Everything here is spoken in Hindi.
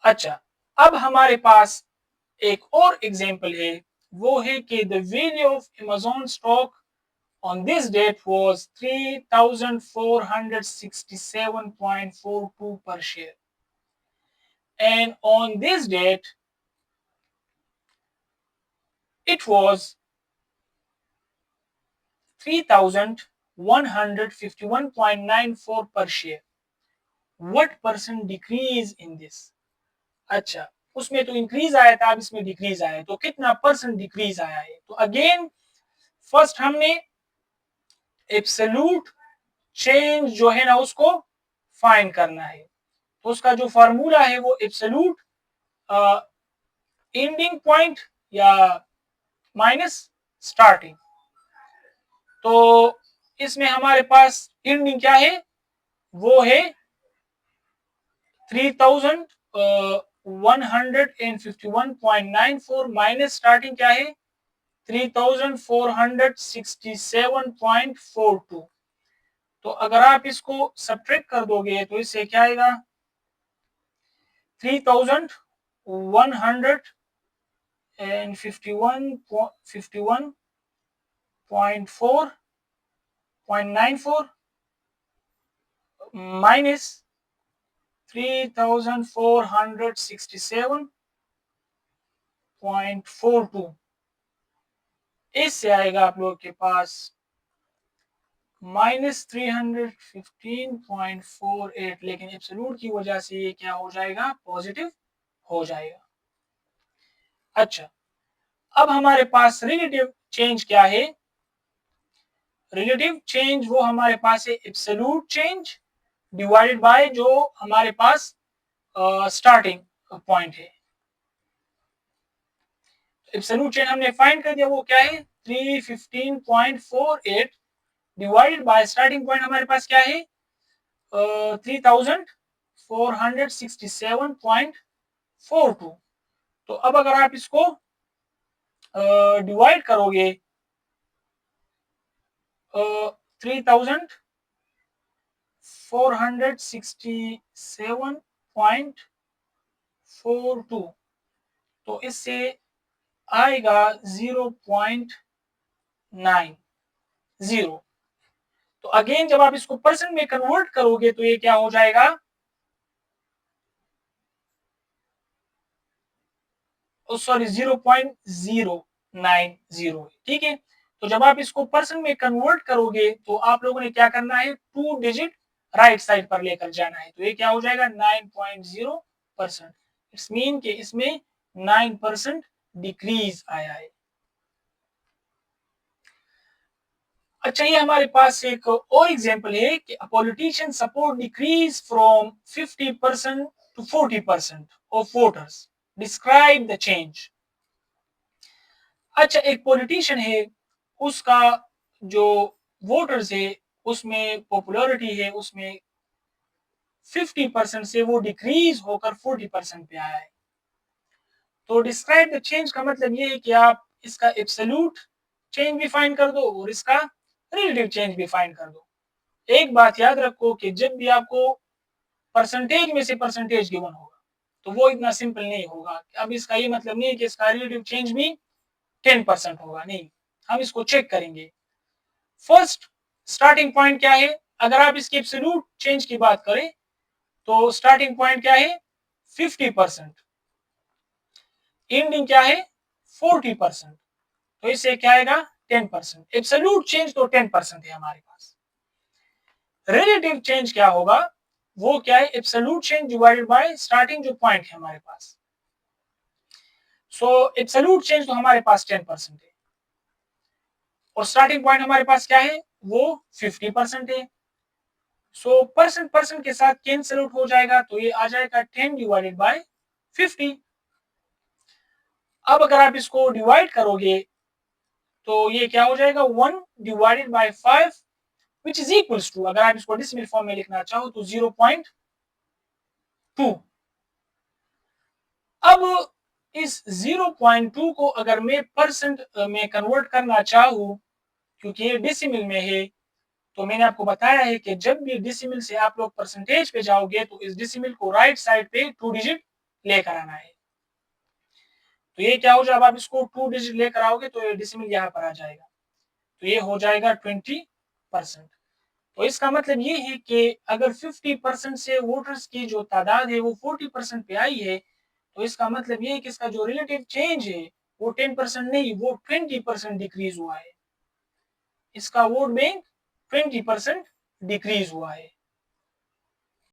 अच्छा, अब हमारे पास एक और एग्जांपल है, वो है कि the value of Amazon stock on this date was 3,467.42 per share, and on this date it was 3,151.94 per share. What percent decrease in this? अच्छा, उसमें तो इंक्रीज आया था, अब इसमें डिक्रीज आया है, तो कितना परसेंट डिक्रीज आया है? तो अगेन फर्स्ट हमने एब्सोल्यूट चेंज जो है ना उसको फाइंड करना है। तो उसका जो फार्मूला है वो एब्सोल्यूट एंडिंग पॉइंट या माइनस स्टार्टिंग। तो इसमें हमारे पास एंडिंग क्या है, वो है 3,151.94 माइनस स्टार्टिंग क्या है 3,467.42। तो अगर आप इसको सब्ट्रैक्ट कर दोगे तो इससे क्या आएगा 3,151.94 माइनस 3,467.42, इससे आएगा आप लोग के पास -315.48, लेकिन एब्सोल्यूट की वजह से ये क्या हो जाएगा पॉजिटिव हो जाएगा। अच्छा, अब हमारे पास रिलेटिव चेंज क्या है? रिलेटिव चेंज वो हमारे पास है एब्सोल्यूट चेंज डिवाइडेड बाय जो हमारे पास स्टार्टिंग पॉइंट है। एब्सोल्यूट चेंज हमने फाइंड कर दिया, वो क्या है 315.48 डिवाइडेड बाय स्टार्टिंग पॉइंट हमारे पास क्या है 3,467.42। तो अब अगर आप इसको डिवाइड करोगे 3,467.42 तो इससे आएगा 0.90। तो अगेन जब आप इसको परसेंट में कन्वर्ट करोगे तो ये क्या हो जाएगा सॉरी 0.090। ठीक है, तो जब आप इसको परसेंट में कन्वर्ट करोगे तो आप लोगों ने क्या करना है 2 डिजिट राइट साइड पर लेकर जाना है, तो ये क्या हो जाएगा 9.0%। इट्स मीन कि इसमें 9% डिक्रीज आया है। अच्छा, ये हमारे पास एक और एग्जांपल है कि politician support decreases from 50% to 40% of voters, describe the change. अच्छा, एक पॉलिटिशियन है, उसका जो वोटर्स है उसमें पॉपुलैरिटी है उसमें 50% से वो डिक्रीज होकर 40% पे आया है। तो डिस्क्राइब द चेंज का मतलब ये है कि आप इसका एब्सोल्यूट चेंज भी फाइंड कर दो और इसका रिलेटिव चेंज भी फाइंड कर दो। एक बात याद रखो कि जब भी आपको परसेंटेज में से परसेंटेज गिवन होगा तो वो इतना सिंपल नहीं होगा। अब इसका ये मतलब नहीं है कि इसका रिलेटिव चेंज भी 10% होगा, नहीं, हम इसको चेक करेंगे। फर्स्ट स्टार्टिंग पॉइंट क्या है, अगर आप इसकी एब्सोल्यूट चेंज की बात करें तो स्टार्टिंग पॉइंट क्या है 50%, एंडिंग क्या है 40%, तो इससे क्या आएगा 10%। एब्सोल्यूट चेंज तो 10% है हमारे पास। रिलेटिव चेंज क्या होगा, वो क्या है absolute change divided by starting जो पॉइंट है हमारे पास। सो एब्सोल्यूट चेंज तो हमारे पास 10% है और स्टार्टिंग पॉइंट हमारे पास क्या है वो 50% है। सो परसेंट परसेंट के साथ कैंसिल आउट हो जाएगा, तो ये आ जाएगा 10 डिवाइडेड बाय 50। अब अगर आप इसको डिवाइड करोगे तो ये क्या हो जाएगा 1 divided by 5 which is equals to, अगर आप इसको डेसिमल फॉर्म में लिखना चाहो तो 0.2। अब इस 0.2 को अगर मैं परसेंट में कन्वर्ट करना चाहूँ, क्योंकि ये डेसिमल में है, तो मैंने आपको बताया है कि जब भी डेसिमल से आप लोग परसेंटेज पे जाओगे तो इस डेसिमल को राइट साइड पे 2 डिजिट लेकर आना है। तो ये क्या हो जाए, अब आप इसको 2 डिजिट लेकर आओगे तो ये डेसिमल यहाँ पर आ जाएगा। तो ये हो जाएगा 20%। तो इसका मतलब ये है कि अगर 50% से वोटर्स की जो तादाद है वो 40% पे आई है, तो इसका मतलब ये है कि इसका जो रिलेटिव चेंज है वो 10% नहीं, वो 20% डिक्रीज हुआ है। इसका वोट बैंक 20% डिक्रीज हुआ है।